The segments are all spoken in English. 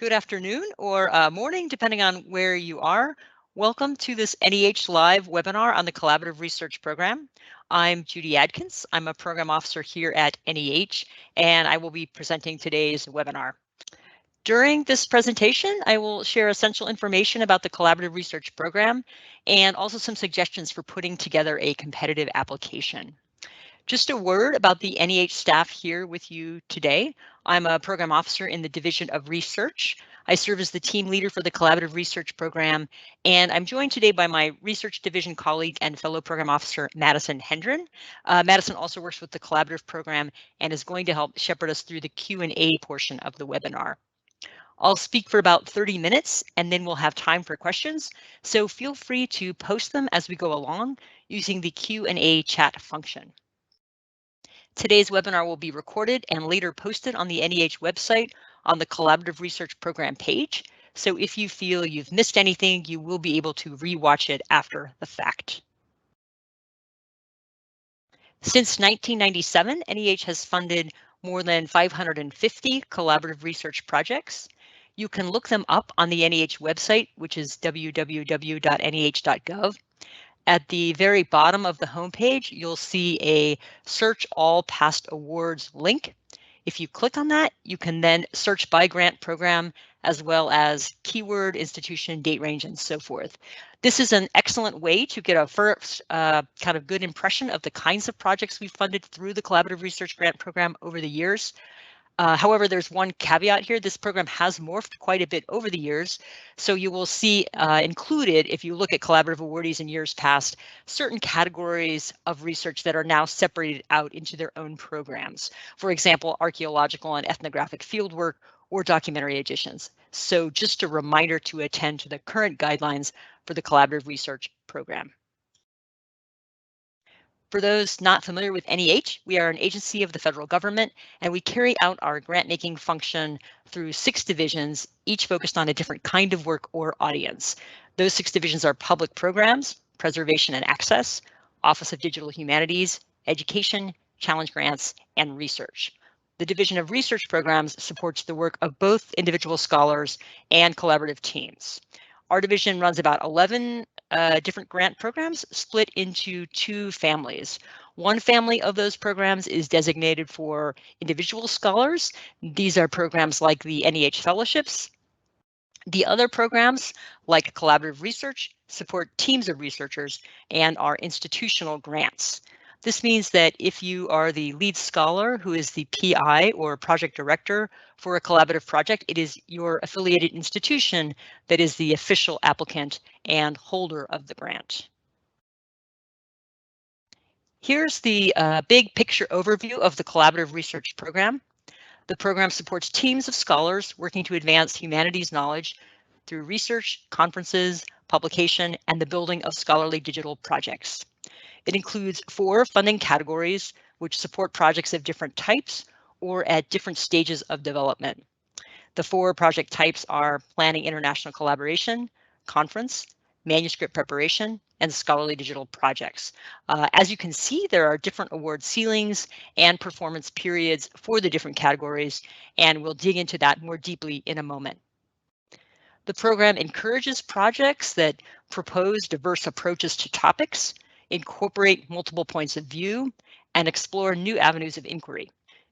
Good afternoon or morning, depending on where you are. Welcome to this NEH Live webinar on the Collaborative Research Program. I'm Judy Adkins. I'm a program officer here at NEH, and I will be presenting today's webinar. During this presentation, I will share essential information about the Collaborative Research Program and also some suggestions for putting together a competitive application. Just a word about the NEH staff here with you today. I'm a program officer in the Division of Research. I serve as the team leader for the Collaborative Research Program, and I'm joined today by my Research Division colleague and fellow program officer, Madison Hendren. Madison also works with the Collaborative Program and is going to help shepherd us through the Q&A portion of the webinar. I'll speak for about 30 minutes and then we'll have time for questions. So feel free to post them as we go along using the Q&A chat function. Today's webinar will be recorded and later posted on the NEH website on the Collaborative Research Program page. So if you feel you've missed anything, you will be able to rewatch it after the fact. Since 1997, NEH has funded more than 550 collaborative research projects. You can look them up on the NEH website, which is www.nee.gov. At the very bottom of the homepage, you'll see a Search All Past Awards link. If you click on that, you can then search by grant program as well as keyword, institution, date range, and so forth. This is an excellent way to get a first kind of good impression of the kinds of projects we've funded through the Collaborative Research Grant Program over the years. However, there's one caveat here. This program has morphed quite a bit over the years. So you will see included, if you look at collaborative awardees in years past, certain categories of research that are now separated out into their own programs. For example, archaeological and ethnographic fieldwork or documentary editions. So just a reminder to attend to the current guidelines for the Collaborative Research Program. For those not familiar with NEH, we are an agency of the federal government, and we carry out our grant-making function through 6 divisions, each focused on a different kind of work or audience. Those 6 divisions are public programs, preservation and access, Office of Digital Humanities, education, challenge grants, and research. The Division of Research Programs supports the work of both individual scholars and collaborative teams. Our division runs about 11 different grant programs split into 2 families. One family of those programs is designated for individual scholars. These are programs like the NEH Fellowships. The other programs, like collaborative research, support teams of researchers and are institutional grants. This means that if you are the lead scholar who is the PI or project director for a collaborative project, it is your affiliated institution that is the official applicant and holder of the grant. Here's the big picture overview of the Collaborative Research Program. The program supports teams of scholars working to advance humanities knowledge through research, conferences, publication, and the building of scholarly digital projects. It includes 4 funding categories which support projects of different types or at different stages of development. The 4 project types are planning international collaboration, conference, manuscript preparation, and scholarly digital projects. As you can see, there are different award ceilings and performance periods for the different categories, and we'll dig into that more deeply in a moment. The program encourages projects that propose diverse approaches to topics, incorporate multiple points of view, and explore new avenues of inquiry.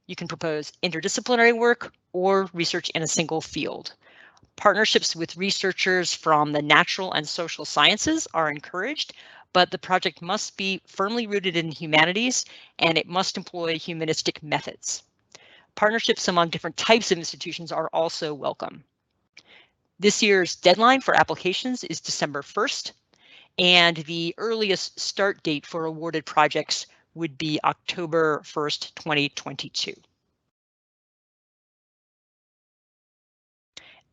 You can propose interdisciplinary work or research in a single field. Partnerships with researchers from the natural and social sciences are encouraged, but the project must be firmly rooted in humanities and it must employ humanistic methods. Partnerships among different types of institutions are also welcome. This year's deadline for applications is December 1st. And the earliest start date for awarded projects would be October 1st, 2022.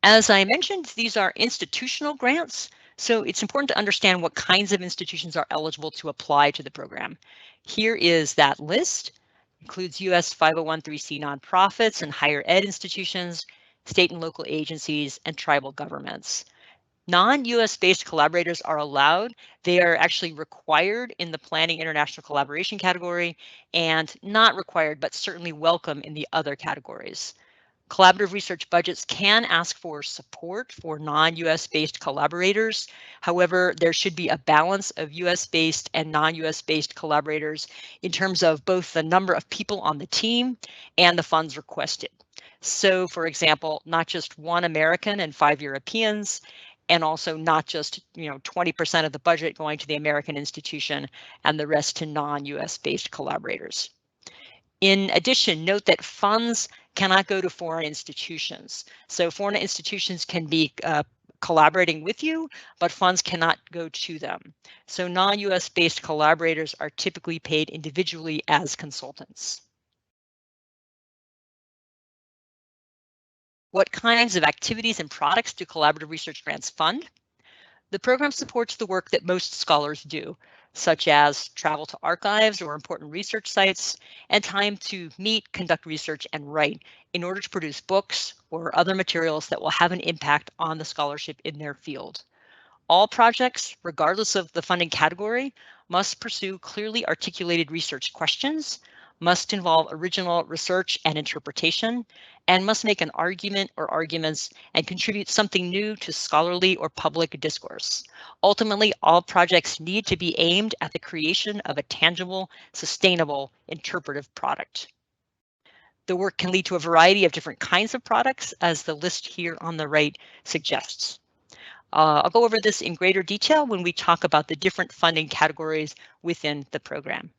As I mentioned, these are institutional grants, so it's important to understand what kinds of institutions are eligible to apply to the program. Here is that list. It includes US 501(c) nonprofits and higher ed institutions, state and local agencies, and tribal governments. Non-US based collaborators are allowed. They are actually required in the planning international collaboration category and not required, but certainly welcome in the other categories. Collaborative research budgets can ask for support for non-US based collaborators. However, there should be a balance of US based and non-US based collaborators in terms of both the number of people on the team and the funds requested. So, for example, not just one American and 5 Europeans, and also not just 20% of the budget going to the American institution and the rest to non-US based collaborators. In addition, note that funds cannot go to foreign institutions. So foreign institutions can be collaborating with you, but funds cannot go to them. So non-US based collaborators are typically paid individually as consultants. What kinds of activities and products do collaborative research grants fund? The program supports the work that most scholars do, such as travel to archives or important research sites, and time to meet, conduct research, and write in order to produce books or other materials that will have an impact on the scholarship in their field. All projects, regardless of the funding category, must pursue clearly articulated research questions, must involve original research and interpretation, and must make an argument or arguments and contribute something new to scholarly or public discourse. Ultimately, all projects need to be aimed at the creation of a tangible, sustainable, interpretive product. The work can lead to a variety of different kinds of products, as the list here on the right suggests. I'll go over this in greater detail when we talk about the different funding categories within the program.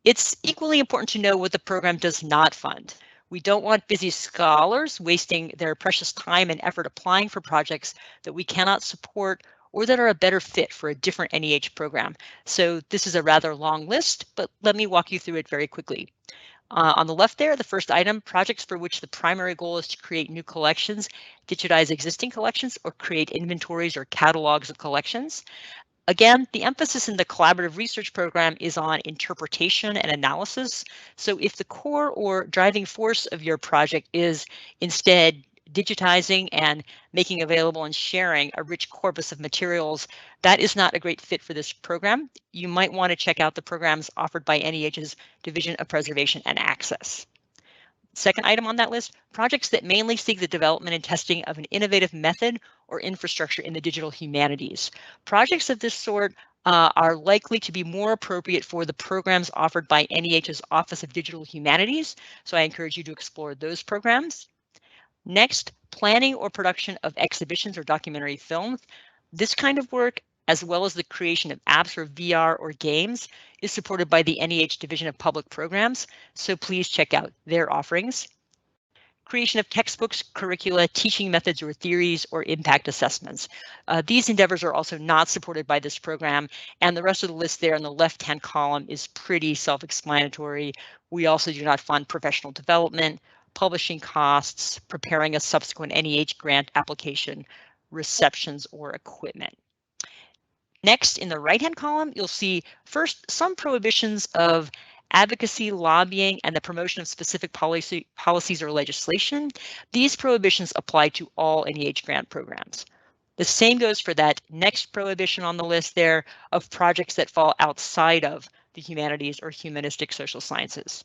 It's equally important to know what the program does not fund. We don't want busy scholars wasting their precious time and effort applying for projects that we cannot support or that are a better fit for a different NEH program. So this is a rather long list, but let me walk you through it very quickly. On the left there, the first item, projects for which the primary goal is to create new collections, digitize existing collections, or create inventories or catalogs of collections. Again, the emphasis in the collaborative research program is on interpretation and analysis. So if the core or driving force of your project is instead digitizing and making available and sharing a rich corpus of materials, that is not a great fit for this program. You might want to check out the programs offered by NEH's Division of Preservation and Access. Second item on that list, projects that mainly seek the development and testing of an innovative method or infrastructure in the digital humanities. Projects of this sort are likely to be more appropriate for the programs offered by NEH's Office of Digital Humanities, so I encourage you to explore those programs. Next, planning or production of exhibitions or documentary films. This kind of work, as well as the creation of apps for VR or games, is supported by the NEH Division of Public Programs, so please check out their offerings. Creation of textbooks, curricula, teaching methods or theories, or impact assessments. These endeavors are also not supported by this program, and the rest of the list there in the left-hand column is pretty self-explanatory. We also do not fund professional development, publishing costs, preparing a subsequent NEH grant application, receptions, or equipment. Next, in the right-hand column, you'll see first some prohibitions of advocacy, lobbying, and the promotion of specific policies or legislation. These prohibitions apply to all NEH grant programs. The same goes for that next prohibition on the list there of projects that fall outside of the humanities or humanistic social sciences.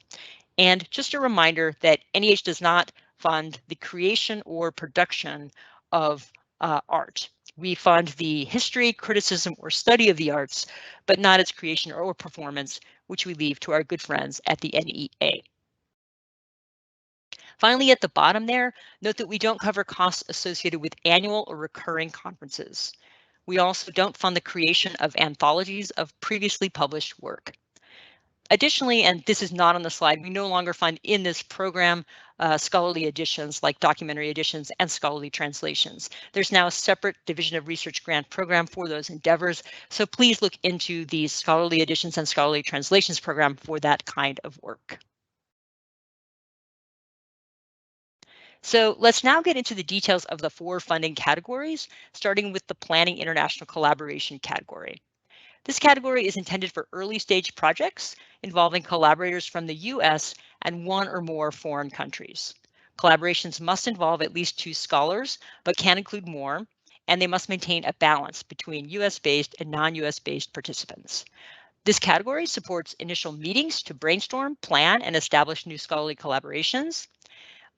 And just a reminder that NEH does not fund the creation or production of art. We fund the history, criticism, or study of the arts, but not its creation or performance, which we leave to our good friends at the NEA. Finally, at the bottom there, note that we don't cover costs associated with annual or recurring conferences. We also don't fund the creation of anthologies of previously published work. Additionally, and this is not on the slide, we no longer fund in this program scholarly editions like documentary editions and scholarly translations. There's now a separate Division of Research grant program for those endeavors, so please look into the scholarly editions and scholarly translations program for that kind of work. So let's now get into the details of the 4 funding categories, starting with the Planning International Collaboration category. This category is intended for early stage projects involving collaborators from the US and 1 or more foreign countries. Collaborations must involve at least 2 scholars, but can include more, and they must maintain a balance between US-based and non-US-based participants. This category supports initial meetings to brainstorm, plan, and establish new scholarly collaborations.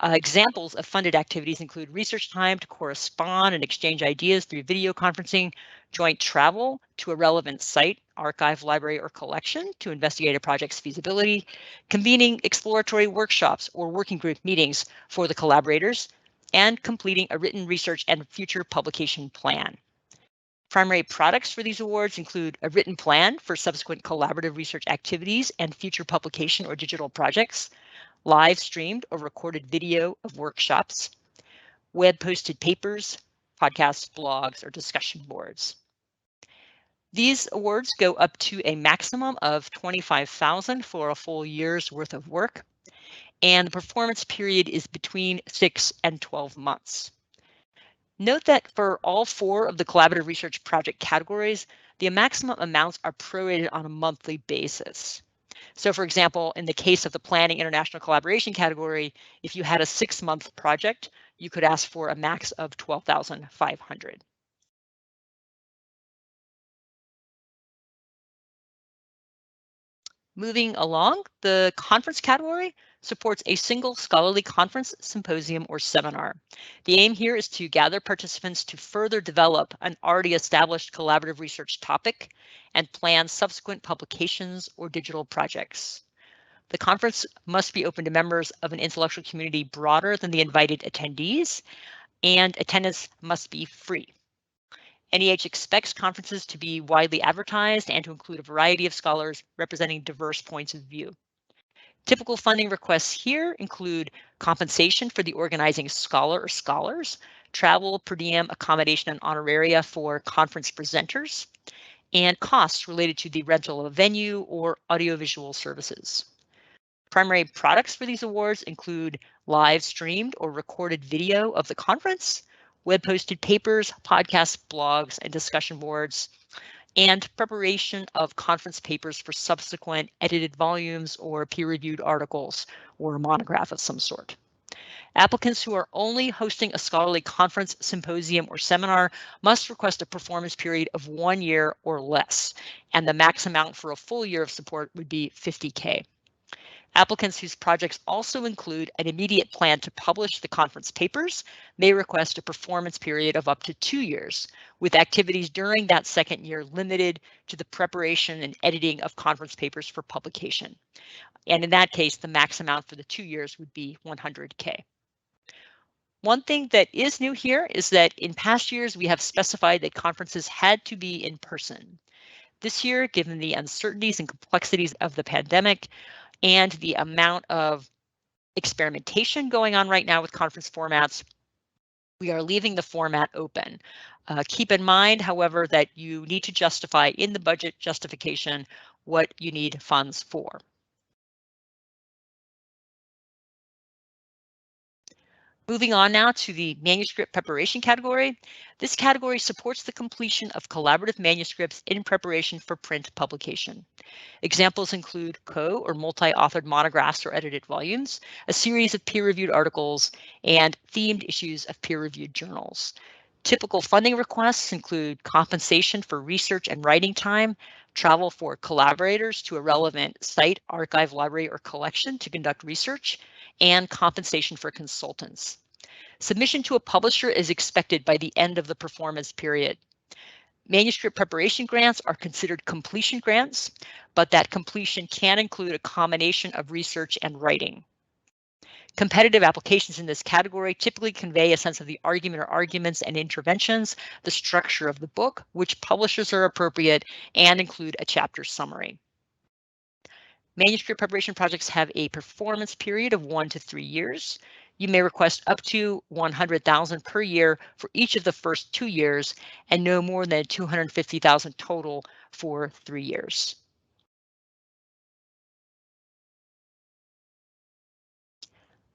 Examples of funded activities include research time to correspond and exchange ideas through video conferencing, joint travel to a relevant site, archive, library, or collection to investigate a project's feasibility, convening exploratory workshops or working group meetings for the collaborators, and completing a written research and future publication plan. Primary products for these awards include a written plan for subsequent collaborative research activities and future publication or digital projects, live streamed or recorded video of workshops, web posted papers, podcasts, blogs, or discussion boards. These awards go up to a maximum of $25,000 for a full year's worth of work, and the performance period is between 6 and 12 months. Note that for all 4 of the collaborative research project categories, the maximum amounts are prorated on a monthly basis. So for example, in the case of the planning international collaboration category, if you had a 6-month project, you could ask for a max of $12,500. Moving along, the conference category supports a single scholarly conference, symposium, or seminar. The aim here is to gather participants to further develop an already established collaborative research topic and plan subsequent publications or digital projects. The conference must be open to members of an intellectual community broader than the invited attendees, and attendance must be free. NEH expects conferences to be widely advertised and to include a variety of scholars representing diverse points of view. Typical funding requests here include compensation for the organizing scholar or scholars, travel, per diem, accommodation, and honoraria for conference presenters, and costs related to the rental of a venue or audiovisual services. Primary products for these awards include live streamed or recorded video of the conference, web posted papers, podcasts, blogs, and discussion boards, and preparation of conference papers for subsequent edited volumes or peer-reviewed articles or a monograph of some sort. Applicants who are only hosting a scholarly conference, symposium, or seminar must request a performance period of 1 year or less, and the max amount for a full year of support would be $50K. Applicants whose projects also include an immediate plan to publish the conference papers may request a performance period of up to 2 years, with activities during that second year limited to the preparation and editing of conference papers for publication. And in that case, the max amount for the 2 years would be $100K. One thing that is new here is that in past years, we have specified that conferences had to be in person. This year, given the uncertainties and complexities of the pandemic, and the amount of experimentation going on right now with conference formats, we are leaving the format open. Keep in mind, however, that you need to justify in the budget justification what you need funds for. Moving on now to the manuscript preparation category. This category supports the completion of collaborative manuscripts in preparation for print publication. Examples include co- or multi-authored monographs or edited volumes, a series of peer-reviewed articles, and themed issues of peer-reviewed journals. Typical funding requests include compensation for research and writing time, travel for collaborators to a relevant site, archive, library, or collection to conduct research, and compensation for consultants. Submission to a publisher is expected by the end of the performance period. Manuscript preparation grants are considered completion grants, but that completion can include a combination of research and writing. Competitive applications in this category typically convey a sense of the argument or arguments and interventions, the structure of the book, which publishers are appropriate, and include a chapter summary. Manuscript preparation projects have a performance period of 1 to 3 years. You may request up to $100,000 per year for each of the first 2 years and no more than $250,000 total for 3 years.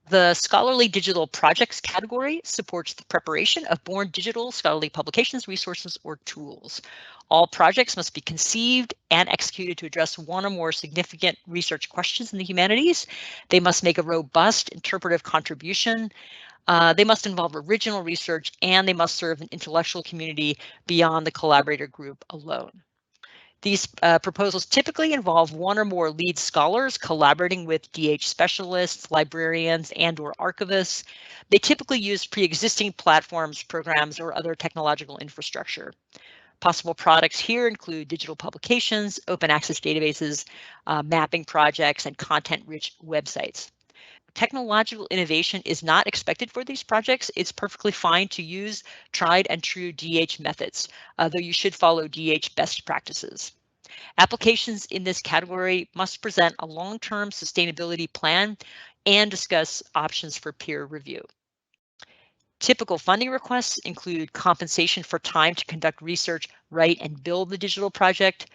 The Scholarly Digital Projects category supports the preparation of born digital scholarly publications, resources, or tools. All projects must be conceived and executed to address one or more significant research questions in the humanities. They must make a robust interpretive contribution. They must involve original research, and they must serve an intellectual community beyond the collaborator group alone. These proposals typically involve one or more lead scholars collaborating with DH specialists, librarians, and/or archivists. They typically use pre-existing platforms, programs, or other technological infrastructure. Possible products here include digital publications, open access databases, mapping projects, and content-rich websites. Technological innovation is not expected for these projects. It's perfectly fine to use tried and true DH methods, though you should follow DH best practices. Applications in this category must present a long-term sustainability plan and discuss options for peer review. Typical funding requests include compensation for time to conduct research, write, and build the digital project,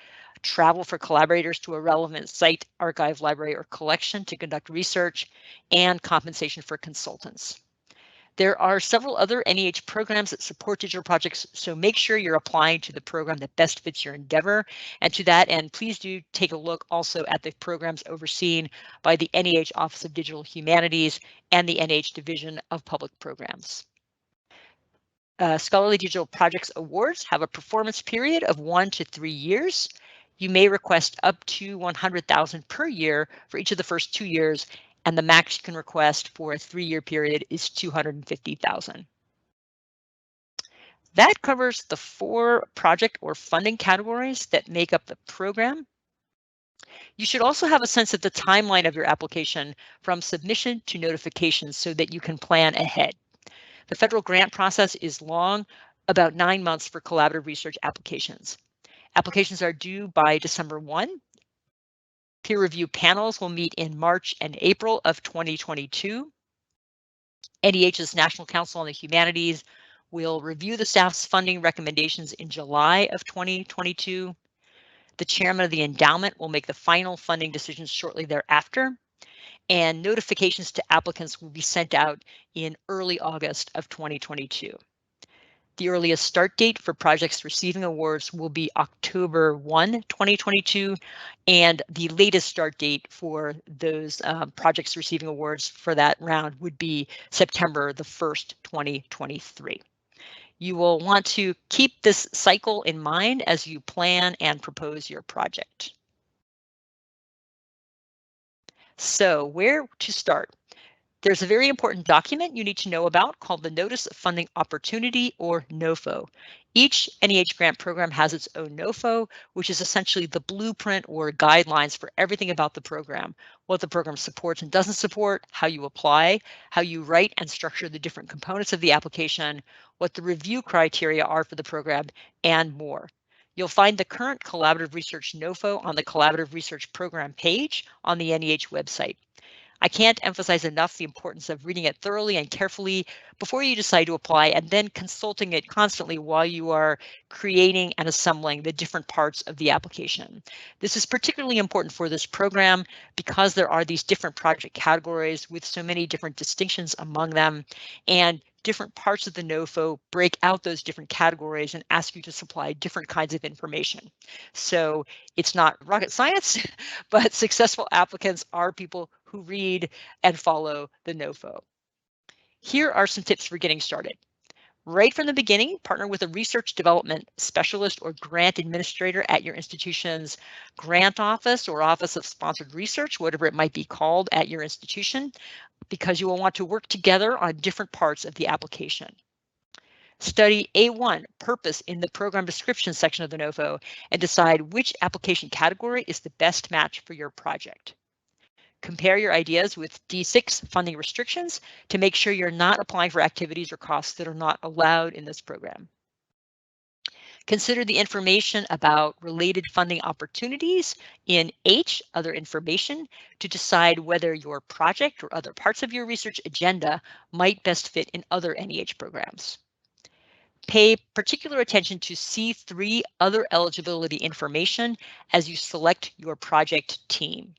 travel for collaborators to a relevant site, archive, library, or collection to conduct research, and compensation for consultants. There are several other NEH programs that support digital projects, so make sure you're applying to the program that best fits your endeavor. And to that end, please do take a look also at the programs overseen by the NEH Office of Digital Humanities and the NEH Division of Public Programs. Scholarly Digital Projects Awards have a performance period of 1 to 3 years. You may request up to $100,000 per year for each of the first 2 years, and the max you can request for a 3-year period is $250,000. That covers the 4 project or funding categories that make up the program. You should also have a sense of the timeline of your application from submission to notification so that you can plan ahead. The federal grant process is long, about 9 months for collaborative research applications. Applications are due by December 1. Peer review panels will meet in March and April of 2022. NEH's National Council on the Humanities will review the staff's funding recommendations in July of 2022. The chairman of the endowment will make the final funding decisions shortly thereafter, and notifications to applicants will be sent out in early August of 2022. The earliest start date for projects receiving awards will be October 1, 2022, and the latest start date for those projects receiving awards for that round would be September the 1st, 2023. You will want to keep this cycle in mind as you plan and propose your project. So, where to start? There's a very important document you need to know about called the Notice of Funding Opportunity, or NOFO. Each NEH grant program has its own NOFO, which is essentially the blueprint or guidelines for everything about the program, what the program supports and doesn't support, how you apply, how you write and structure the different components of the application, what the review criteria are for the program, and more. You'll find the current Collaborative Research NOFO on the Collaborative Research Program page on the NEH website. I can't emphasize enough the importance of reading it thoroughly and carefully before you decide to apply, and then consulting it constantly while you are creating and assembling the different parts of the application. This is particularly important for this program because there are these different project categories with so many different distinctions among them, and different parts of the NOFO break out those different categories and ask you to supply different kinds of information. So it's not rocket science, but successful applicants are people who read and follow the NOFO. Here are some tips for getting started. Right from the beginning, partner with a research development specialist or grant administrator at your institution's grant office or office of sponsored research, whatever it might be called at your institution, because you will want to work together on different parts of the application. Study A1, purpose, in the program description section of the NOFO and decide which application category is the best match for your project. Compare your ideas with D6 funding restrictions to make sure you're not applying for activities or costs that are not allowed in this program. Consider the information about related funding opportunities in H, other information, to decide whether your project or other parts of your research agenda might best fit in other NEH programs. Pay particular attention to C3, other eligibility information, as you select your project team.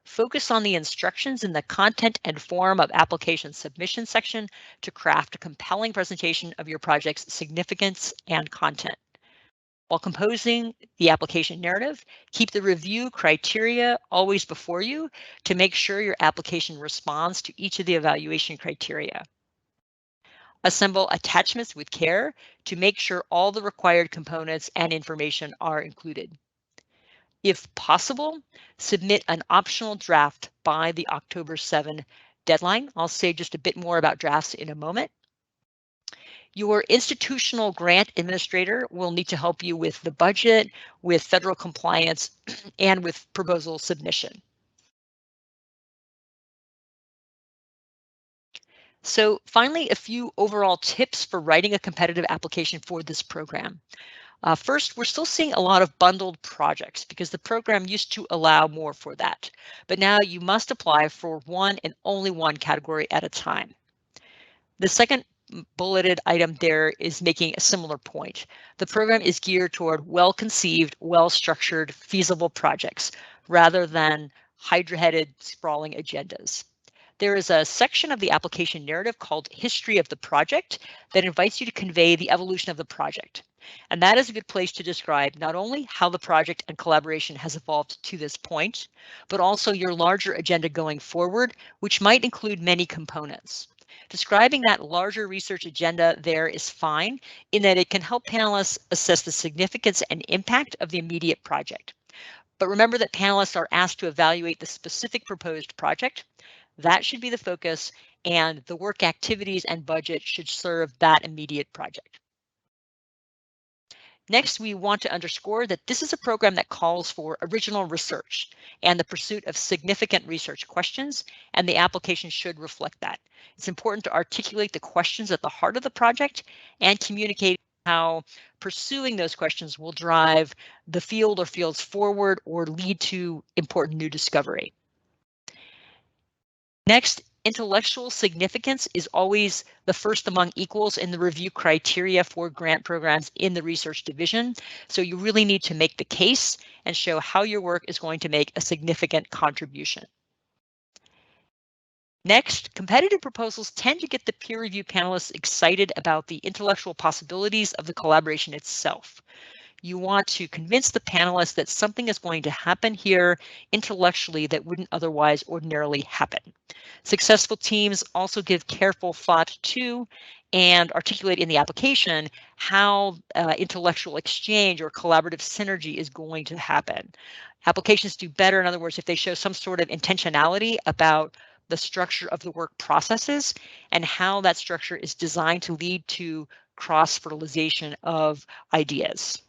Focus on the instructions in the content and form of application submission section to craft a compelling presentation of your project's significance and content. While composing the application narrative, keep the review criteria always before you to make sure your application responds to each of the evaluation criteria. Assemble attachments with care to make sure all the required components and information are included. If possible, submit an optional draft by the October 7 deadline. I'll say just a bit more about drafts in a moment. Your institutional grant administrator will need to help you with the budget, with federal compliance, and with proposal submission. So finally, a few overall tips for writing a competitive application for this program. First, we're still seeing a lot of bundled projects because the program used to allow more for that. But now you must apply for one and only one category at a time. The second bulleted item there is making a similar point. The program is geared toward well-conceived, well-structured, feasible projects rather than hydra-headed, sprawling agendas. There is a section of the application narrative called History of the Project that invites you to convey the evolution of the project. And that is a good place to describe not only how the project and collaboration has evolved to this point, but also your larger agenda going forward, which might include many components. Describing that larger research agenda there is fine in that it can help panelists assess the significance and impact of the immediate project. But remember that panelists are asked to evaluate the specific proposed project. That should be the focus, and the work activities and budget should serve that immediate project. Next, we want to underscore that this is a program that calls for original research and the pursuit of significant research questions, and the application should reflect that. It's important to articulate the questions at the heart of the project and communicate how pursuing those questions will drive the field or fields forward or lead to important new discovery. Next, intellectual significance is always the first among equals in the review criteria for grant programs in the research division. So you really need to make the case and show how your work is going to make a significant contribution. Next, competitive proposals tend to get the peer review panelists excited about the intellectual possibilities of the collaboration itself. You want to convince the panelists that something is going to happen here intellectually that wouldn't otherwise ordinarily happen. Successful teams also give careful thought to and articulate in the application how intellectual exchange or collaborative synergy is going to happen. Applications do better, in other words, if they show some sort of intentionality about the structure of the work processes and how that structure is designed to lead to cross-fertilization of ideas.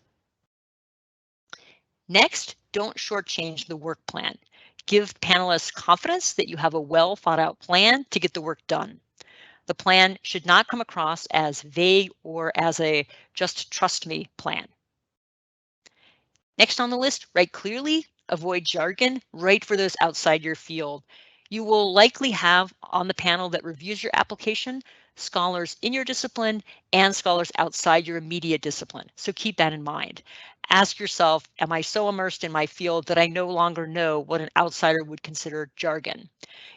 Next, don't shortchange the work plan. Give panelists confidence that you have a well thought out plan to get the work done. The plan should not come across as vague or as a just trust me plan. Next on the list, write clearly, avoid jargon, write for those outside your field. You will likely have on the panel that reviews your application scholars in your discipline and scholars outside your immediate discipline. So keep that in mind. Ask yourself, am I so immersed in my field that I no longer know what an outsider would consider jargon?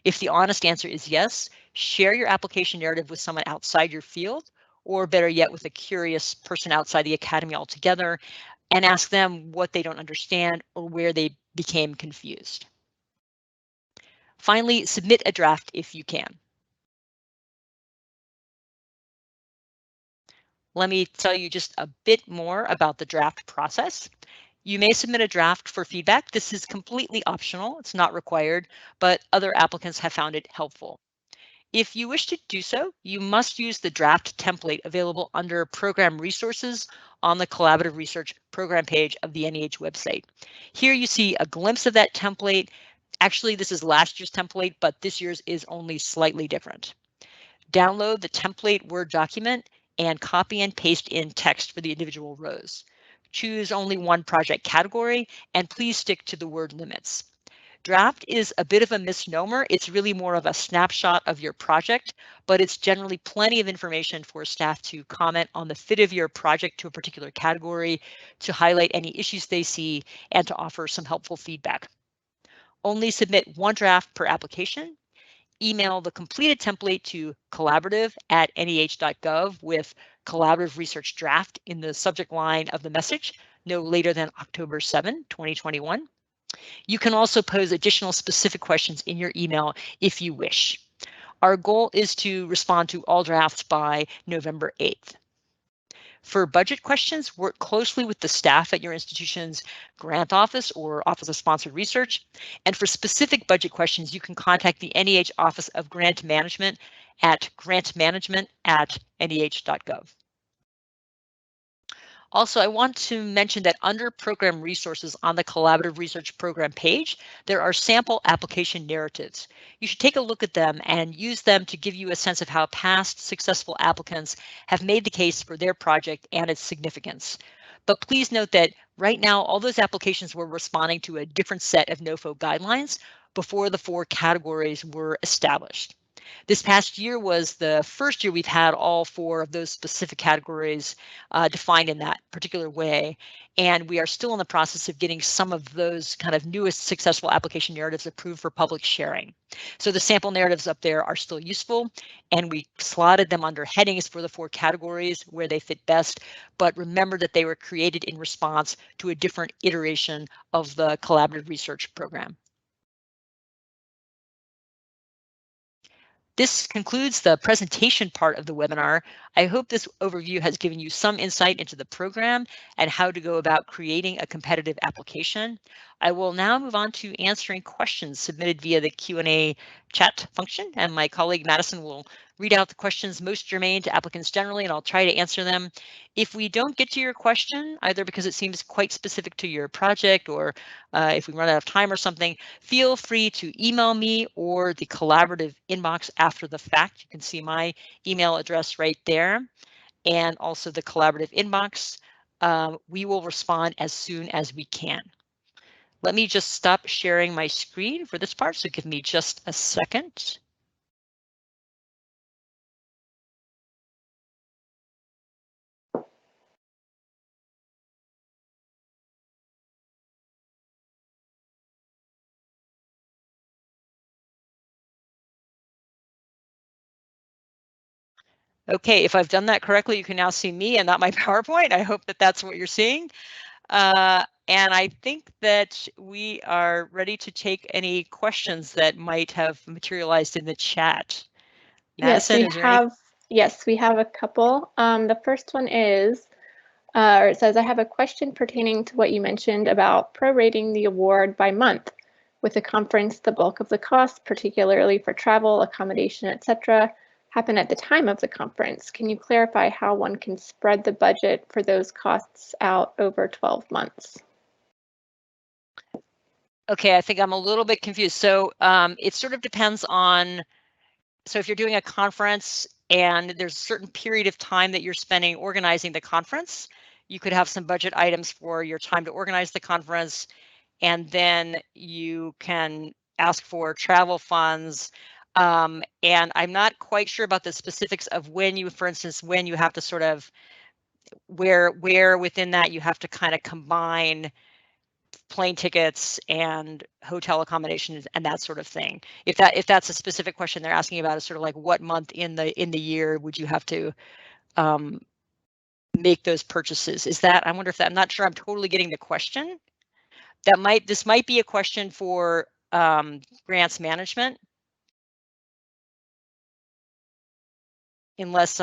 If the honest answer is yes, share your application narrative with someone outside your field, or better yet, with a curious person outside the academy altogether, and ask them what they don't understand or where they became confused. Finally, submit a draft if you can. Let me tell you just a bit more about the draft process. You may submit a draft for feedback. This is completely optional. It's not required, but other applicants have found it helpful. If you wish to do so, you must use the draft template available under Program Resources on the Collaborative Research Program page of the NEH website. Here you see a glimpse of that template. Actually, this is last year's template, but this year's is only slightly different. Download the template Word document and copy and paste in text for the individual rows. Choose only one project category and please stick to the word limits. Draft is a bit of a misnomer. It's really more of a snapshot of your project, but it's generally plenty of information for staff to comment on the fit of your project to a particular category, to highlight any issues they see, and to offer some helpful feedback. Only submit one draft per application. Email the completed template to collaborative@neh.gov with collaborative research draft in the subject line of the message no later than October 7, 2021. You can also pose additional specific questions in your email if you wish. Our goal is to respond to all drafts by November 8th. For budget questions, work closely with the staff at your institution's grant office or Office of Sponsored Research. And for specific budget questions, you can contact the NEH Office of Grant Management at grantmanagement@neh.gov. Also, I want to mention that under program resources on the Collaborative Research Program page, there are sample application narratives. You should take a look at them and use them to give you a sense of how past successful applicants have made the case for their project and its significance. But please note that right now, all those applications were responding to a different set of NOFO guidelines before the 4 categories were established. This past year was the first year we've had all 4 of those specific categories defined in that particular way. And we are still in the process of getting some of those kind of newest successful application narratives approved for public sharing. So the sample narratives up there are still useful, and we slotted them under headings for the 4 categories where they fit best. But remember that they were created in response to a different iteration of the collaborative research program. This concludes the presentation part of the webinar. I hope this overview has given you some insight into the program and how to go about creating a competitive application. I will now move on to answering questions submitted via the Q&A chat function, and my colleague Madison will read out the questions most germane to applicants generally, and I'll try to answer them. If we don't get to your question, either because it seems quite specific to your project or if we run out of time or something, feel free to email me or the collaborative inbox after the fact. You can see my email address right there, and also the collaborative inbox. We will respond as soon as we can. Let me just stop sharing my screen for this part, so give me just a second. Okay, if I've done that correctly, you can now see me and not my PowerPoint. I hope that that's what you're seeing. And I think that we are ready to take any questions that might have materialized in the chat. Madison, Yes, we have a couple. The first one is, or it says, I have a question pertaining to what you mentioned about prorating the award by month. With the conference, the bulk of the costs, particularly for travel, accommodation, etc., happen at the time of the conference. Can you clarify how one can spread the budget for those costs out over 12 months? Okay, I think I'm a little bit confused. So it sort of depends on, so if you're doing a conference and there's a certain period of time that you're spending organizing the conference, you could have some budget items for your time to organize the conference, and then you can ask for travel funds. And I'm not quite sure about the specifics of when you, for instance, when you have to sort of, where within that you have to kind of combine plane tickets and hotel accommodations and that sort of thing. If that's a specific question they're asking about, is sort of like what month in the year would you have to make those purchases? Is that, I wonder if that, I'm not sure I'm totally getting the question. This might be a question for grants management, unless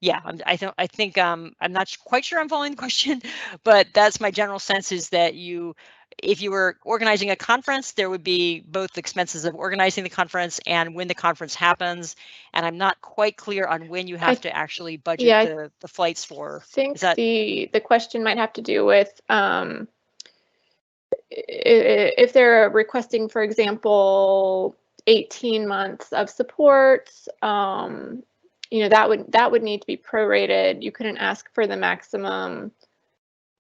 yeah, I think I'm not quite sure I'm following the question, but that's my general sense, is that if you were organizing a conference, there would be both expenses of organizing the conference and when the conference happens. And I'm not quite clear on when you have to actually budget the flights for. I think the question might have to do with if they're requesting, for example, 18 months of support, you know, that would need to be prorated. You couldn't ask for the maximum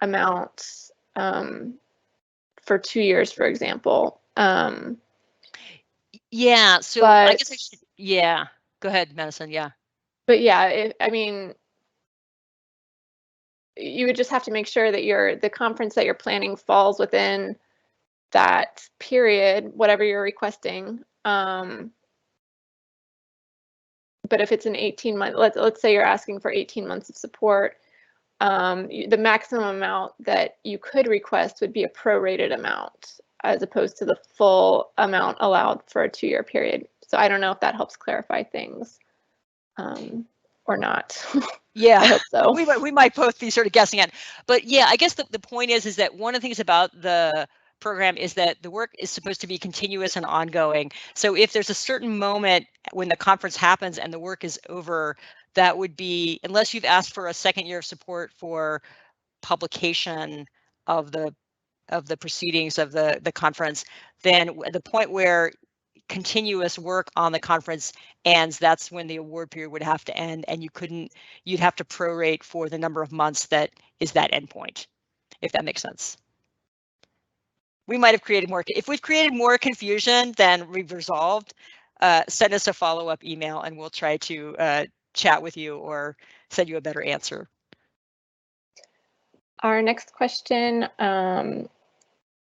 amount for 2 years, for example. Yeah, so I guess I should, yeah, go ahead, Madison, yeah. But yeah, I mean, you would just have to make sure that the conference that you're planning falls within that period, whatever you're requesting. But if it's an 18-month, let's say you're asking for 18 months of support, the maximum amount that you could request would be a prorated amount, as opposed to the full amount allowed for a 2-year period. So I don't know if that helps clarify things or not. Yeah, I hope so. we might both be sort of guessing at, but yeah, I guess the point is that one of the things about the program is that the work is supposed to be continuous and ongoing. So if there's a certain moment when the conference happens and the work is over, that would be, unless you've asked for a second year of support for publication of the proceedings of the conference, then the point where continuous work on the conference ends, that's when the award period would have to end, and you'd have to prorate for the number of months that is that endpoint, if that makes sense. We might have created more, if we've created more confusion than we've resolved, send us a follow-up email and we'll try to chat with you or send you a better answer. Our next question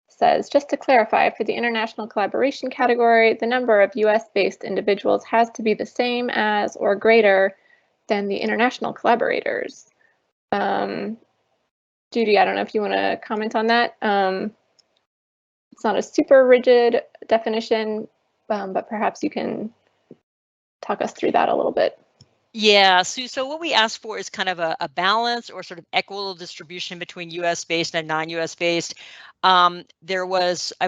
says, just to clarify, for the international collaboration category, the number of US-based individuals has to be the same as or greater than the international collaborators. Judy, I don't know if you want to comment on that. It's not a super rigid definition, but perhaps you can talk us through that a little bit. Yeah, so what we asked for is kind of a balance or sort of equitable distribution between US based and non-US based. I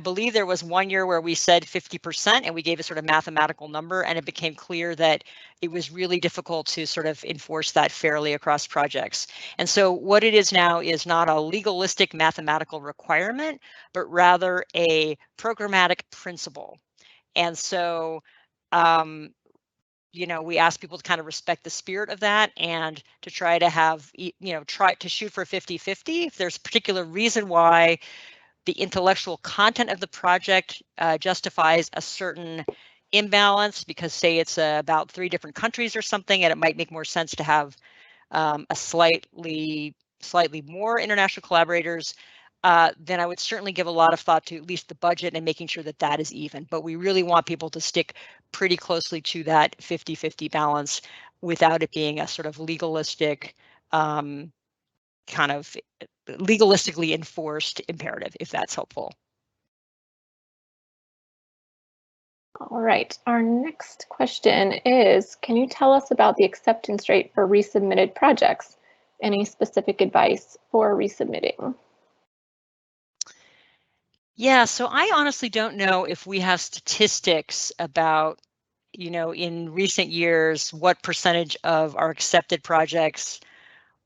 believe there was 1 year where we said 50% and we gave a sort of mathematical number, and it became clear that it was really difficult to sort of enforce that fairly across projects. And so what it is now is not a legalistic mathematical requirement, but rather a programmatic principle. And so we ask people to kind of respect the spirit of that and to try to have, try to shoot for 50-50. If there's a particular reason why the intellectual content of the project justifies a certain imbalance, because say it's about 3 different countries or something, and it might make more sense to have a slightly more international collaborators, then I would certainly give a lot of thought to at least the budget and making sure that that is even. But we really want people to stick pretty closely to that 50-50 balance without it being a sort of legalistic, kind of legalistically enforced imperative, if that's helpful. All right, our next question is, can you tell us about the acceptance rate for resubmitted projects? Any specific advice for resubmitting? Yeah, so I honestly don't know if we have statistics about, in recent years, what percentage of our accepted projects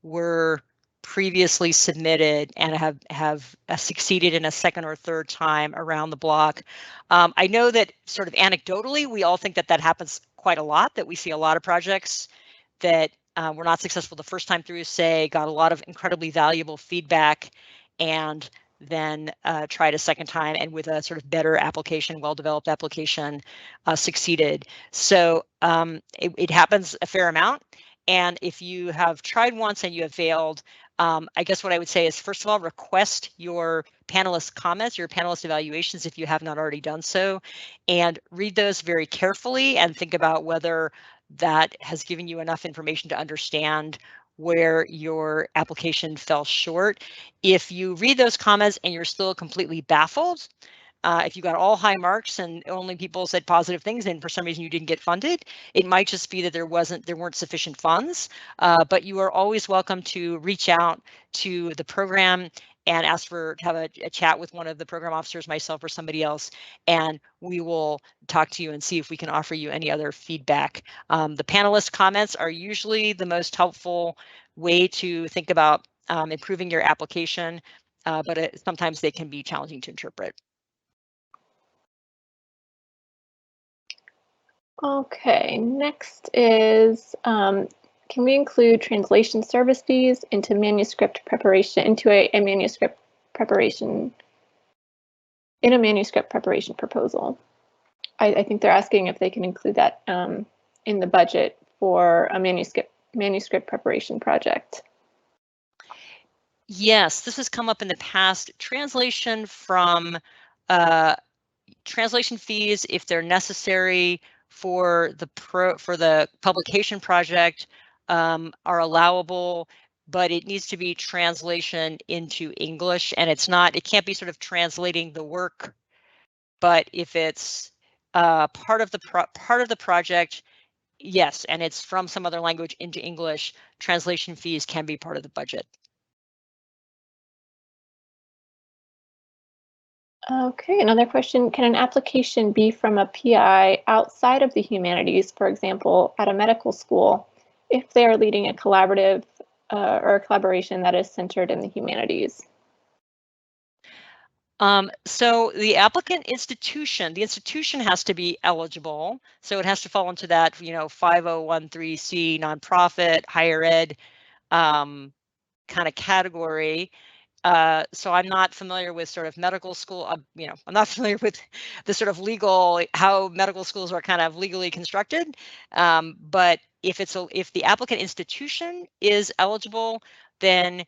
were previously submitted and have succeeded in a second or third time around the block. I know that sort of anecdotally, we all think that that happens quite a lot, that we see a lot of projects that were not successful the first time through, say, got a lot of incredibly valuable feedback, and then tried a second time and with a sort of better application, well-developed application, succeeded. So it happens a fair amount. And if you have tried once and you have failed, I guess what I would say is, first of all, request your panelist comments, your panelist evaluations, if you have not already done so, and read those very carefully and think about whether that has given you enough information to understand where your application fell short. If you read those comments and you're still completely baffled, if you got all high marks and only people said positive things and for some reason you didn't get funded, it might just be that there weren't sufficient funds. But you are always welcome to reach out to the program and ask to have a chat with one of the program officers, myself or somebody else, and we will talk to you and see if we can offer you any other feedback. The panelist comments are usually the most helpful way to think about improving your application, but sometimes they can be challenging to interpret. Okay, next is, can we include translation service fees into manuscript preparation, into a manuscript preparation, in a manuscript preparation proposal? I think they're asking if they can include that in the budget for a manuscript preparation project. Yes, this has come up in the past. Translation fees, if they're necessary for the publication project, are allowable, but it needs to be translation into English, and it can't be sort of translating the work, but if it's part of the project, yes, and it's from some other language into English, translation fees can be part of the budget. Okay, another question. Can an application be from a PI outside of the humanities, for example, at a medical school, if they are leading a collaborative or a collaboration that is centered in the humanities? So the applicant institution, the institution has to be eligible. So it has to fall into that, 5013C nonprofit, higher ed kind of category. So I'm not familiar with sort of medical school, I'm not familiar with the sort of legal, how medical schools are kind of legally constructed. But if the applicant institution is eligible, then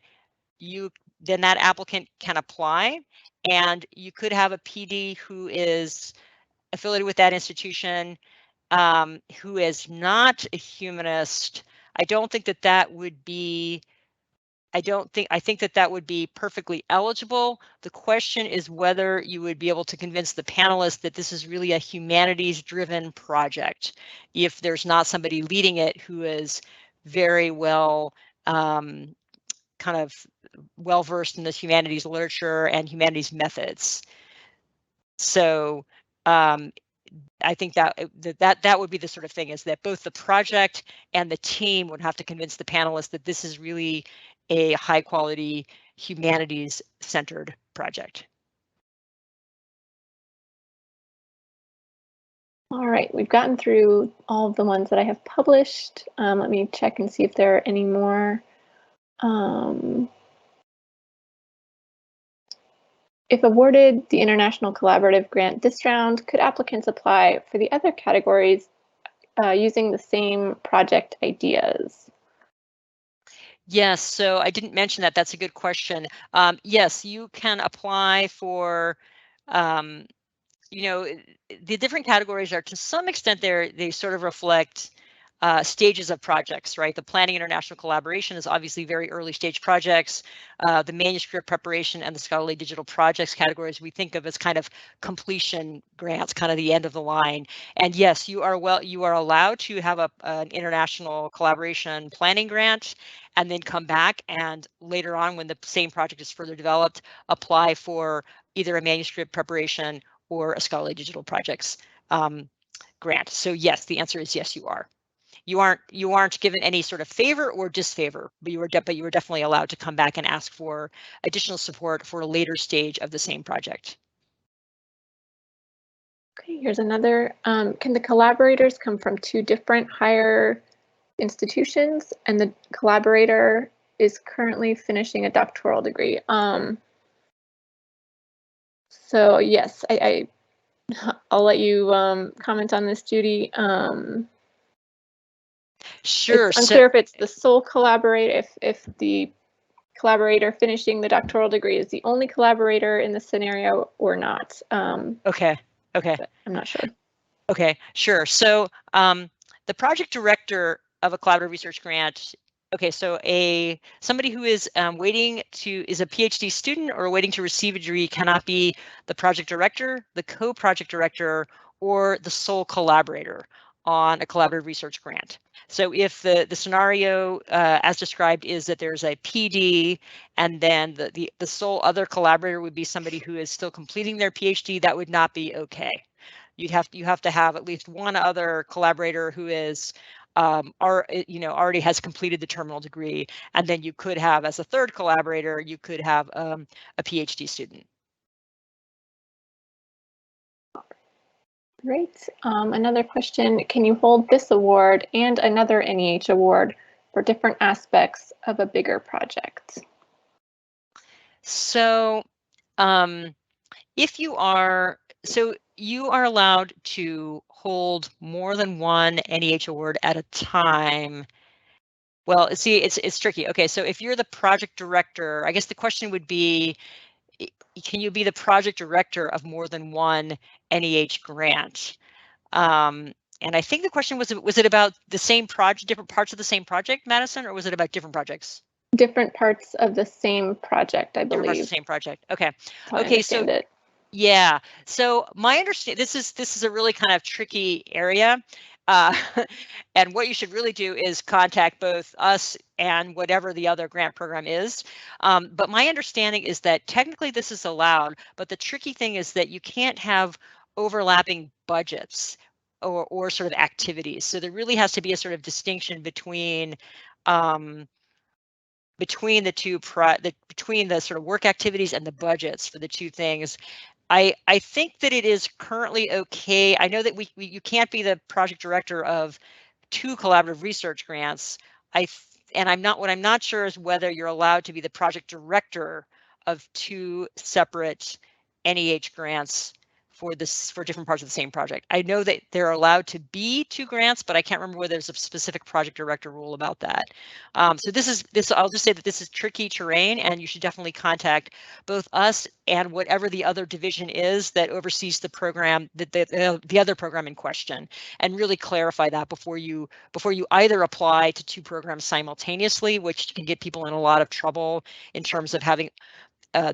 that applicant can apply, and you could have a PD who is affiliated with that institution, who is not a humanist. I think that would be perfectly eligible. The question is whether you would be able to convince the panelists that this is really a humanities-driven project, if there's not somebody leading it who is very well kind of well-versed in this humanities literature and humanities methods. So I think that would be the sort of thing, is that both the project and the team would have to convince the panelists that this is really a high quality humanities centered project. All right, we've gotten through all of the ones that I have published. Let me check and see if there are any more. If awarded the International Collaborative Grant this round, could applicants apply for the other categories using the same project ideas? Yes, so I didn't mention that. That's a good question. Yes, you can apply for, the different categories are, to some extent, they sort of reflect stages of projects, right? The planning international collaboration is obviously very early stage projects. The manuscript preparation and the scholarly digital projects categories we think of as kind of completion grants, kind of the end of the line. And yes, you are allowed to have an international collaboration planning grant, and then come back and later on, when the same project is further developed, apply for either a manuscript preparation or a scholarly digital projects grant. So yes, the answer is yes, you are. You aren't given any sort of favor or disfavor, but you were definitely allowed to come back and ask for additional support for a later stage of the same project. Okay, here's another. Can the collaborators come from two different higher institutions, and the collaborator is currently finishing a doctoral degree? So yes, I'll let you comment on this, Judy. Sure. It's unclear if it's the sole collaborator, if the collaborator finishing the doctoral degree is the only collaborator in the scenario or not. Okay. I'm not sure. Okay, sure. So the project director of a collaborative research grant. Okay, so somebody who is is a PhD student or waiting to receive a degree cannot be the project director, the co-project director, or the sole collaborator on a collaborative research grant. So if the scenario as described is that there's a PD, and then the sole other collaborator would be somebody who is still completing their PhD, that would not be okay. You have to have at least one other collaborator who is already has completed the terminal degree, and then you could have, as a third collaborator, you could have a PhD student. Great. Another question, can you hold this award and another NEH award for different aspects of a bigger project? So you are allowed to hold more than one NEH award at a time. Well, see, it's tricky. Okay, so if you're the project director, I guess the question would be, can you be the project director of more than one NEH grant? And I think the question was it about the same project, different parts of the same project, Madison, or was it about different projects? Different parts of the same project, I believe. Different parts of the same project. Okay. Okay, so Yeah. So my understanding, this is a really kind of tricky area. And what you should really do is contact both us and whatever the other grant program is. But my understanding is that technically this is allowed, but the tricky thing is that you can't have overlapping budgets or sort of activities. So there really has to be a sort of distinction um, between the two between the sort of work activities and the budgets for the two things. I think that it is currently okay. I know that you can't be the project director of two collaborative research grants. And what I'm not sure is whether you're allowed to be the project director of two separate NEH grants for different parts of the same project. I know that they're allowed to be two grants, but I can't remember whether there's a specific project director rule about that. So I'll just say that this is tricky terrain, and you should definitely contact both us and whatever the other division is that oversees the program, the other program in question, and really clarify that before you either apply to two programs simultaneously, which can get people in a lot of trouble in terms of having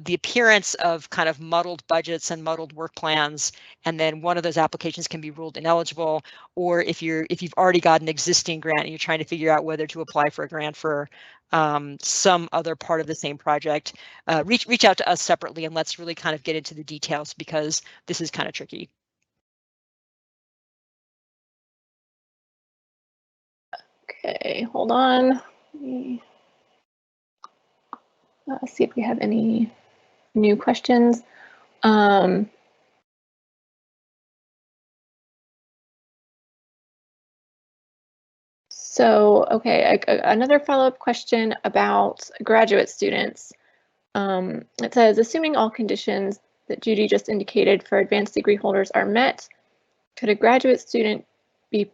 the appearance of kind of muddled budgets and muddled work plans, and then one of those applications can be ruled ineligible. Or if you've already got an existing grant and you're trying to figure out whether to apply for a grant for some other part of the same project, reach out to us separately, and let's really kind of get into the details, because this is kind of tricky. Okay, hold on. Let's see if we have any new questions. So, okay, another follow-up question about graduate students. It says, assuming all conditions that Judy just indicated for advanced degree holders are met, could a graduate student be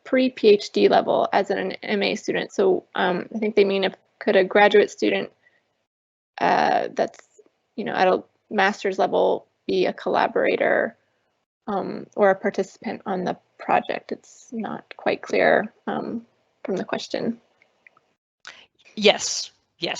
pre-PhD level as an MA student? So I think they mean, could a graduate student that's at a master's level be a collaborator or a participant on the project? It's not quite clear from the question. Yes. Yeah,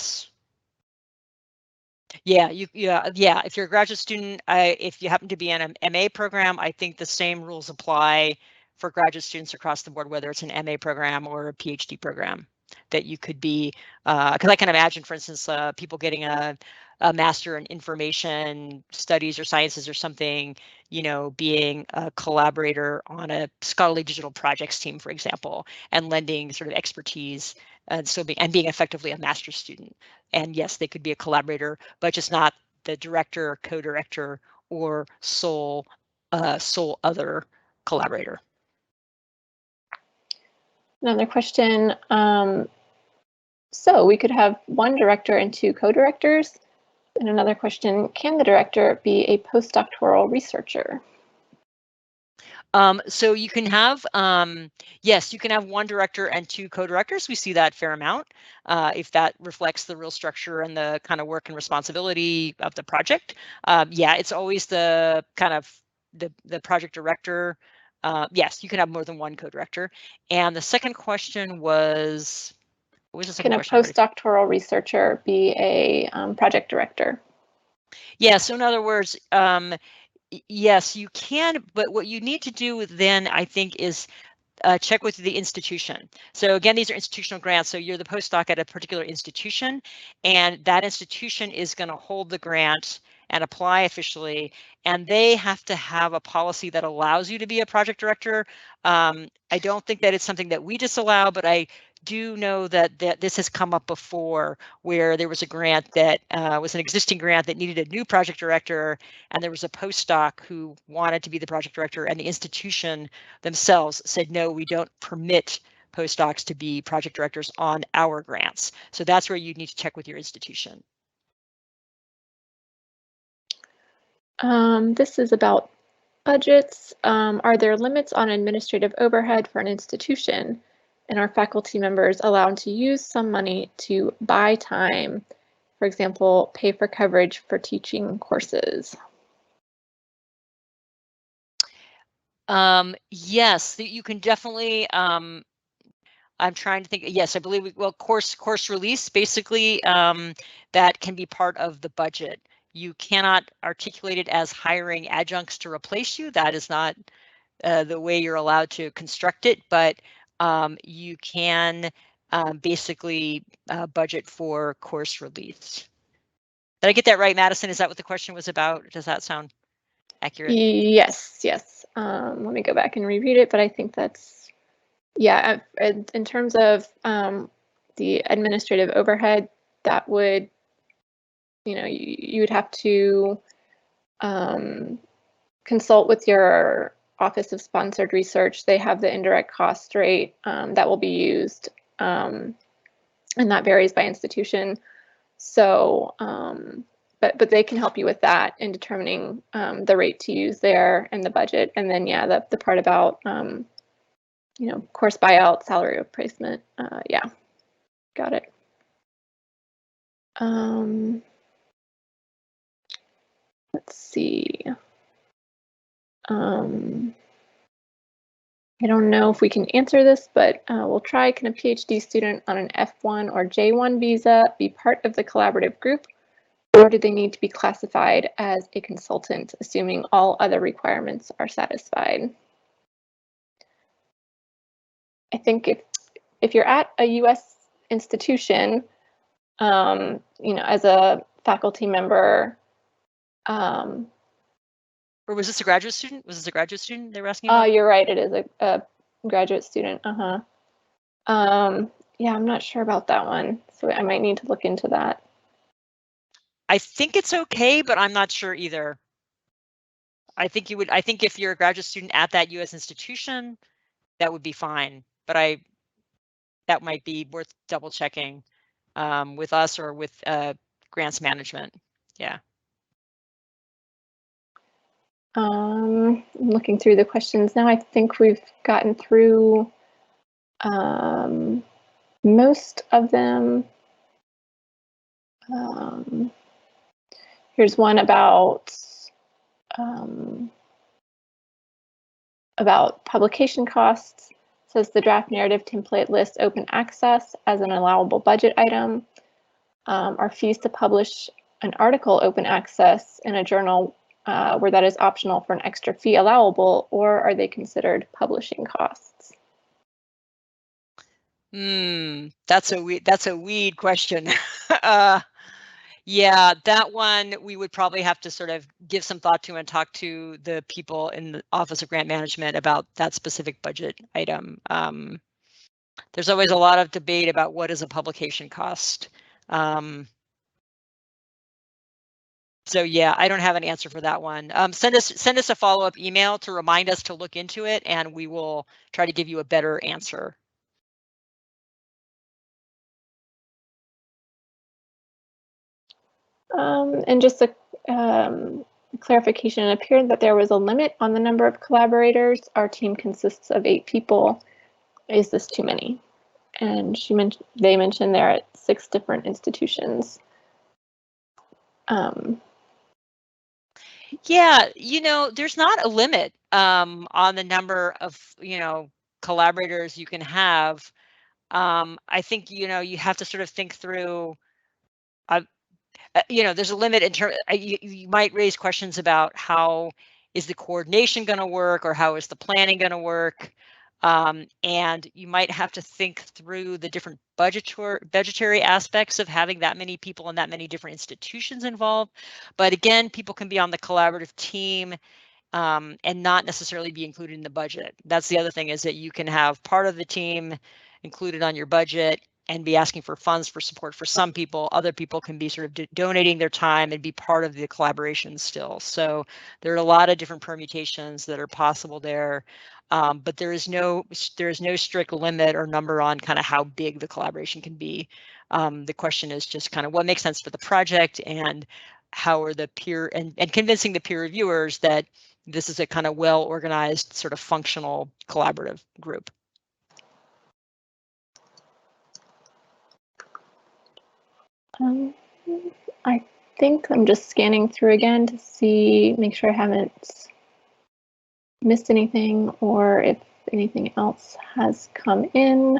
if you're a graduate student, if you happen to be in an MA program, I think the same rules apply for graduate students across the board, whether it's an MA program or a PhD program. That you could be, because I can imagine, for instance, people getting a master in information studies or sciences or something, being a collaborator on a scholarly digital projects team, for example, and lending sort of expertise, and being effectively a master's student. And yes, they could be a collaborator, but just not the director, co-director, or sole other collaborator. Another question. So we could have one director and two co-directors. And another question, can the director be a postdoctoral researcher? So you can have, yes, you can have one director and two co-directors. We see that fair amount, if that reflects the real structure and the kind of work and responsibility of the project. Yeah, it's always the kind of the project director. Yes, you can have more than one co-director. And the second question was, what was the second question? Can a postdoctoral researcher be a project director? Yeah, so in other words, yes, you can, but what you need to do then, I think, is check with the institution. So again, these are institutional grants. So you're the postdoc at a particular institution, and that institution is going to hold the grant and apply officially, and they have to have a policy that allows you to be a project director. I don't think that it's something that we disallow, but I do know that this has come up before, where there was a grant that was an existing grant that needed a new project director, and there was a postdoc who wanted to be the project director, and the institution themselves said, no, we don't permit postdocs to be project directors on our grants. So that's where you need to check with your institution. This is about budgets. Are there limits on administrative overhead for an institution? And are faculty members allowed to use some money to buy time, for example, pay for coverage for teaching courses? Yes, you can definitely. I'm trying to think. Yes, I believe course release, basically, that can be part of the budget. You cannot articulate it as hiring adjuncts to replace you. That is not the way you're allowed to construct it, but you can basically budget for course release. Did I get that right, Madison? Is that what the question was about? Does that sound accurate? Yes, yes. Let me go back and reread it, but I think that's, yeah, in terms of the administrative overhead, that would, you would have to consult with your Office of Sponsored Research. They have the indirect cost rate that will be used, and that varies by institution. So, but they can help you with that in determining the rate to use there and the budget. And then, yeah, the part about, course buyout, salary replacement. Yeah, got it. Let's see. I don't know if we can answer this, but we'll try. Can a PhD student on an F1 or J1 visa be part of the collaborative group, or do they need to be classified as a consultant, assuming all other requirements are satisfied? I think if you're at a U.S. institution, as a faculty member, or was this a graduate student? Was this a graduate student they were asking about? You're right. It is a graduate student. Yeah, I'm not sure about that one, so I might need to look into that. I think it's okay, but I'm not sure either. I think you would. I think if you're a graduate student at that U.S. institution, that would be fine. But that might be worth double checking with us or with grants management. Yeah. Looking through the questions now, I think we've gotten through most of them. Here's one about publication costs. It says the draft narrative template lists open access as an allowable budget item. Are fees to publish an article open access in a journal where that is optional for an extra fee allowable, or are they considered publishing costs? That's a weed question. Yeah, that one we would probably have to sort of give some thought to and talk to the people in the Office of Grant Management about that specific budget item. There's always a lot of debate about what is a publication cost. So yeah, I don't have an answer for that one. Send us a follow-up email to remind us to look into it, and we will try to give you a better answer. And just a clarification, it appeared that there was a limit on the number of collaborators. Our team consists of 8 people. Is this too many? And they mentioned they're at 6 different institutions. Yeah, there's not a limit on the number of, collaborators you can have. I think, you have to sort of think through, there's a limit in terms, you might raise questions about how is the coordination going to work, or how is the planning going to work? And you might have to think through the different budgetary aspects of having that many people and that many different institutions involved. But again, people can be on the collaborative team and not necessarily be included in the budget. That's the other thing, is that you can have part of the team included on your budget and be asking for funds for support for some people. Other people can be sort of donating their time and be part of the collaboration still. So there are a lot of different permutations that are possible there. But there is no strict limit or number on kind of how big the collaboration can be. The question is just kind of what makes sense for the project, and how are the peer and convincing the peer reviewers that this is a kind of well-organized, sort of functional collaborative group. I think I'm just scanning through again to make sure I haven't missed anything, or if anything else has come in.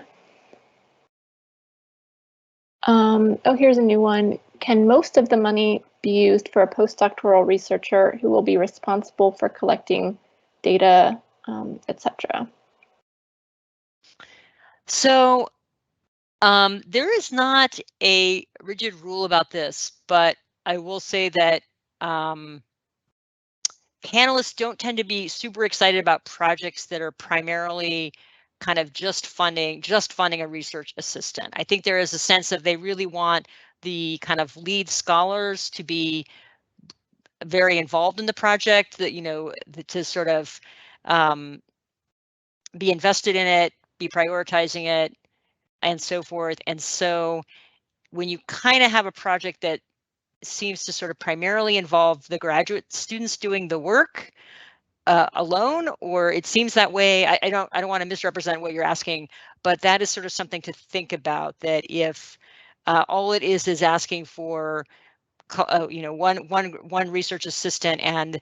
Oh, here's a new one. Can most of the money be used for a postdoctoral researcher who will be responsible for collecting data, etc.? So there is not a rigid rule about this, but I will say that panelists don't tend to be super excited about projects that are primarily kind of just funding a research assistant. I think there is a sense of they really want the kind of lead scholars to be very involved in the project, that, you know, to sort of be invested in it, be prioritizing it, and so forth. And so when you kind of have a project that seems to sort of primarily involve the graduate students doing the work alone, or it seems that way. I don't want to misrepresent what you're asking, but that is sort of something to think about, that if all it is asking for you know, one research assistant, and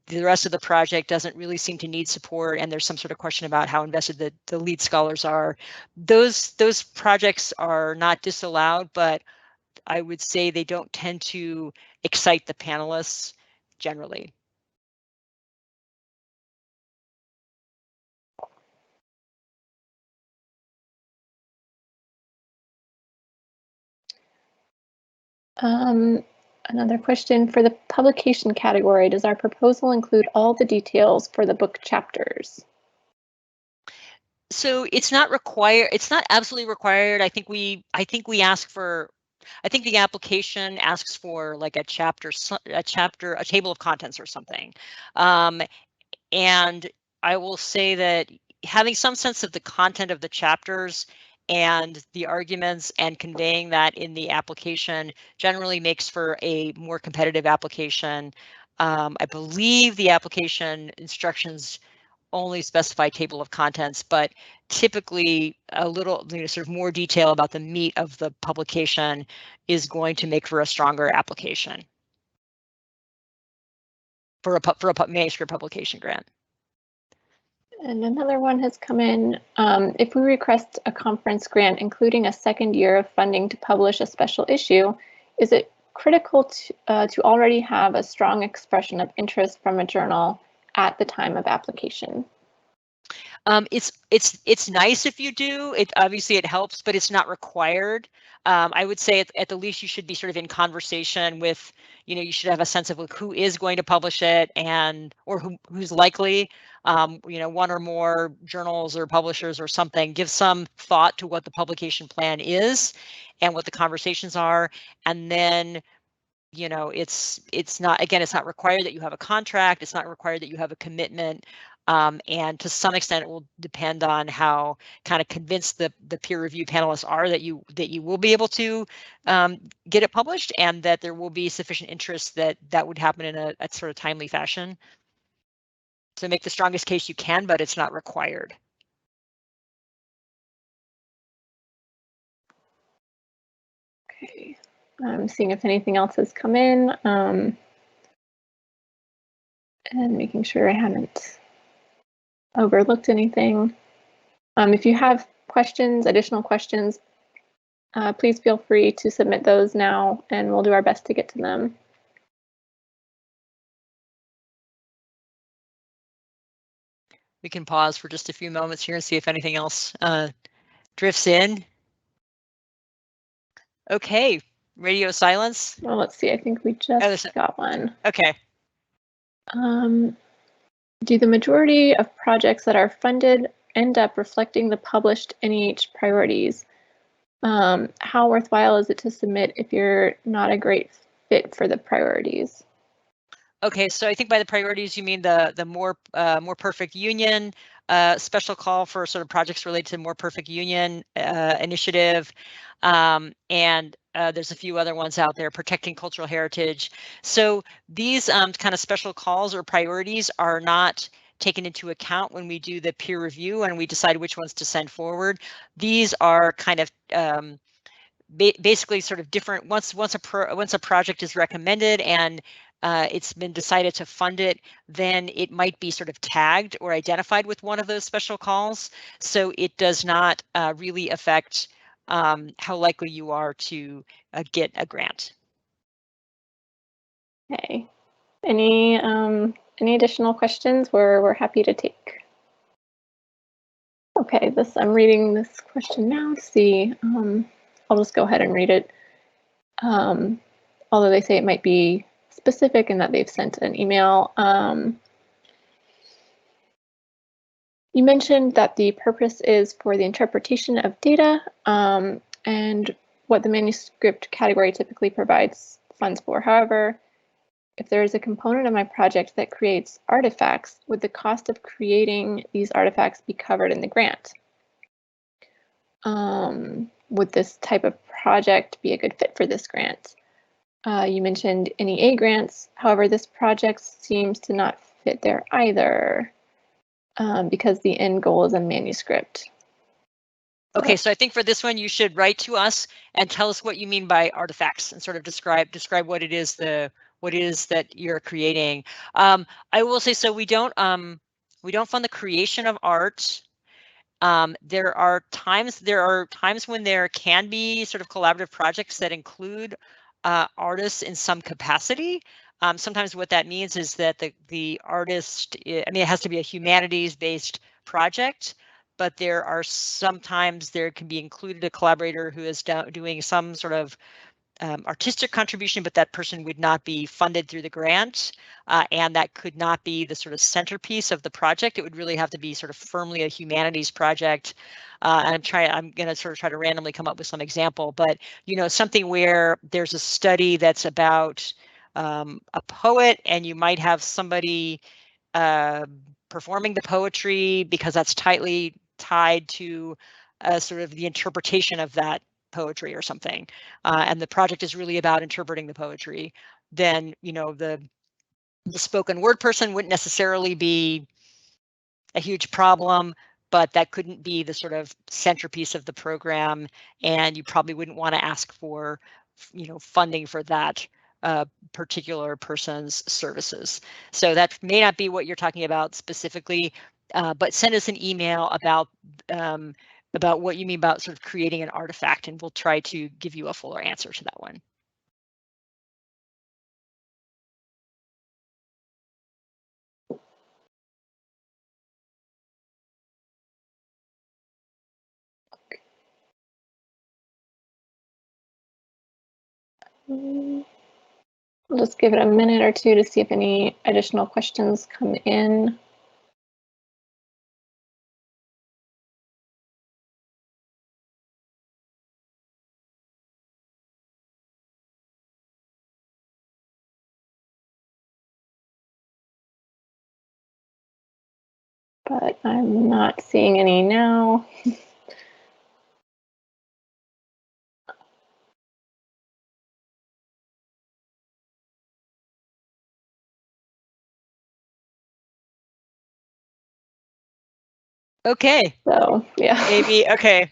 the rest of the project doesn't really seem to need support, and there's some sort of question about how invested the lead scholars are, those projects are not disallowed, but I would say they don't tend to excite the panelists generally. Another question for the publication category, does our proposal include all the details for the book chapters? So it's not required. It's not absolutely required. I think we ask for, I think the application asks for like a table of contents or something. And I will say that having some sense of the content of the chapters and the arguments and conveying that in the application generally makes for a more competitive application. I believe the application instructions only specify table of contents, but typically a little, you know, sort of more detail about the meat of the publication is going to make for a stronger application for a manuscript publication grant. And another one has come in. If we request a conference grant, including a second year of funding to publish a special issue, is it critical to already have a strong expression of interest from a journal at the time of application? It's nice if you do. It obviously it helps, but it's not required. I would say at the least you should be sort of in conversation with, you know, you should have a sense of like who is going to publish it, and or who's likely. You know, one or more journals or publishers or something. Give some thought to what the publication plan is and what the conversations are, and then, you know, it's not, again, it's not required that you have a contract. It's not required that you have a commitment. And to some extent, it will depend on how kind of convinced the peer review panelists are that you will be able to get it published, and that there will be sufficient interest that would happen in a sort of timely fashion. So make the strongest case you can, but it's not required. Okay, I'm seeing if anything else has come in, and making sure I haven't overlooked anything. If you have questions, additional questions, please feel free to submit those now, and we'll do our best to get to them. We can pause for just a few moments here and see if anything else drifts in. Okay, radio silence. Well, let's see. I think we just got one. Okay. Do the majority of projects that are funded end up reflecting the published NEH priorities? How worthwhile is it to submit if you're not a great fit for the priorities? Okay, so I think by the priorities you mean the more perfect union, special call for sort of projects related to more perfect union initiative, and there's a few other ones out there, protecting cultural heritage. So these kind of special calls or priorities are not taken into account when we do the peer review and we decide which ones to send forward. These are kind of basically sort of different. Once a project is recommended and it's been decided to fund it, then it might be sort of tagged or identified with one of those special calls. So it does not really affect how likely you are to get a grant. Okay. Any additional questions we're happy to take? Okay, I'm reading this question now to see. I'll just go ahead and read it. Although they say it might be specific and that they've sent an email. You mentioned that the purpose is for the interpretation of data, and what the manuscript category typically provides funds for. However, if there is a component of my project that creates artifacts, would the cost of creating these artifacts be covered in the grant? Would this type of project be a good fit for this grant? You mentioned NEA grants. However, this project seems to not fit there either, because the end goal is a manuscript. Okay, so I think for this one, you should write to us and tell us what you mean by artifacts and sort of describe what it is that you're creating. I will say, so we don't fund the creation of art. There are times when there can be sort of collaborative projects that include artists in some capacity. Sometimes what that means is that the artist, I mean, it has to be a humanities-based project, but sometimes there can be included a collaborator who is doing some sort of artistic contribution, but that person would not be funded through the grant, and that could not be the sort of centerpiece of the project. It would really have to be sort of firmly a humanities project. And I'm going to sort of try to randomly come up with some example, but something where there's a study that's about a poet, and you might have somebody performing the poetry because that's tightly tied to sort of the interpretation of that poetry or something, and the project is really about interpreting the poetry, then the spoken word person wouldn't necessarily be a huge problem, but that couldn't be the sort of centerpiece of the program, and you probably wouldn't want to ask for funding for that particular person's services. So that may not be what you're talking about specifically, but send us an email about what you mean about sort of creating an artifact, and we'll try to give you a fuller answer to that one. I'll just give it a minute or two to see if any additional questions come in. But I'm not seeing any now. Okay. So yeah. Maybe okay.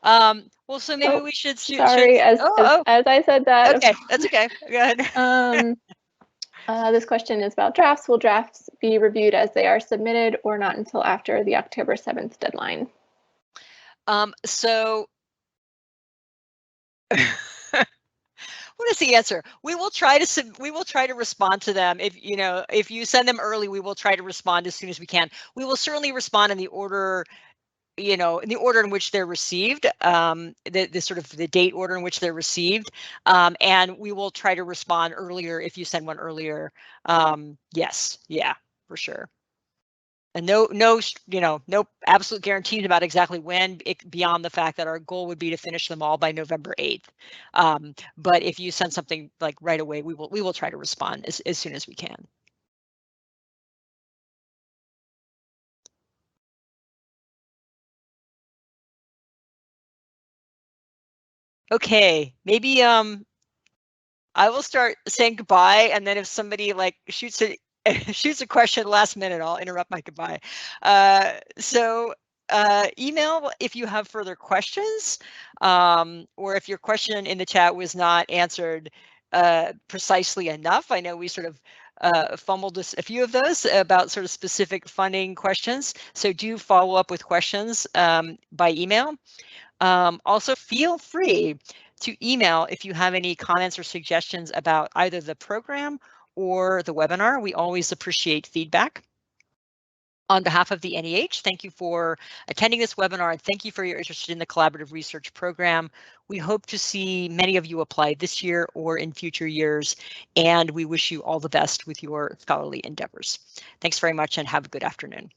Well, so maybe we should sorry, as I said that. Okay, that's okay. Go ahead. This question is about drafts. Will drafts be reviewed as they are submitted or not until after the October 7th deadline? So what is the answer? We will try to respond to them. If you send them early, we will try to respond as soon as we can. We will certainly respond in the order in which they're received, the sort of the date order in which they're received, and we will try to respond earlier if you send one earlier. Yes, yeah, for sure. And no absolute guarantees about exactly when, beyond the fact that our goal would be to finish them all by November 8th. But if you send something like right away, we will try to respond as soon as we can. Okay, maybe I will start saying goodbye, and then if somebody shoots a question last minute, I'll interrupt my goodbye. So email if you have further questions, or if your question in the chat was not answered precisely enough. I know we sort of fumbled a few of those about sort of specific funding questions. So do follow up with questions by email. Also, feel free to email if you have any comments or suggestions about either the program or the webinar. We always appreciate feedback. On behalf of the NEH, thank you for attending this webinar and thank you for your interest in the Collaborative Research Program. We hope to see many of you apply this year or in future years, and we wish you all the best with your scholarly endeavors. Thanks very much and have a good afternoon.